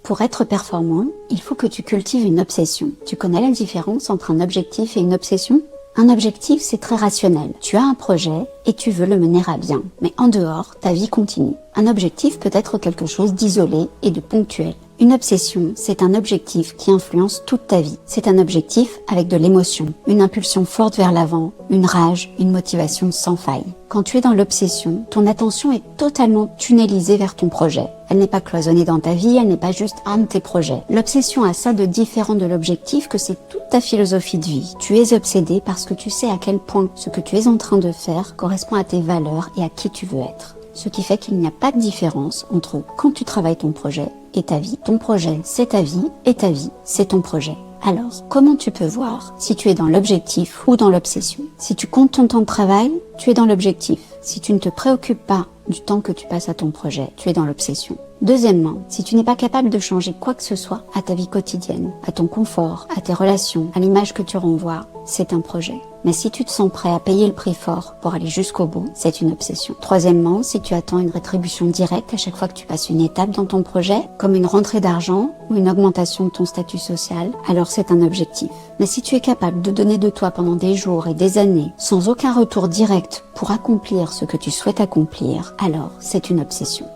Pour être performant, il faut que tu cultives une obsession. Tu connais la différence entre un objectif et une obsession ? Un objectif, c'est très rationnel. Tu as un projet et tu veux le mener à bien. Mais en dehors, ta vie continue. Un objectif peut être quelque chose d'isolé et de ponctuel. Une obsession, c'est un objectif qui influence toute ta vie. C'est un objectif avec de l'émotion, une impulsion forte vers l'avant, une rage, une motivation sans faille. Quand tu es dans l'obsession, ton attention est totalement tunnelisée vers ton projet. Elle n'est pas cloisonnée dans ta vie, elle n'est pas juste un de tes projets. L'obsession a ça de différent de l'objectif que c'est toute ta philosophie de vie. Tu es obsédé parce que tu sais à quel point ce que tu es en train de faire correspond à tes valeurs et à qui tu veux être. Ce qui fait qu'il n'y a pas de différence entre quand tu travailles ton projet et ta vie. Ton projet, c'est ta vie, et ta vie, c'est ton projet. Alors, comment tu peux voir si tu es dans l'objectif ou dans l'obsession ? Si tu comptes ton temps de travail, tu es dans l'objectif. Si tu ne te préoccupes pas du temps que tu passes à ton projet, tu es dans l'obsession. Deuxièmement, si tu n'es pas capable de changer quoi que ce soit à ta vie quotidienne, à ton confort, à tes relations, à l'image que tu renvoies, c'est un projet. Mais si tu te sens prêt à payer le prix fort pour aller jusqu'au bout, c'est une obsession. Troisièmement, si tu attends une rétribution directe à chaque fois que tu passes une étape dans ton projet, comme une rentrée d'argent ou une augmentation de ton statut social, alors c'est un objectif. Mais si tu es capable de donner de toi pendant des jours et des années, sans aucun retour direct pour accomplir ce que tu souhaites accomplir, alors c'est une obsession.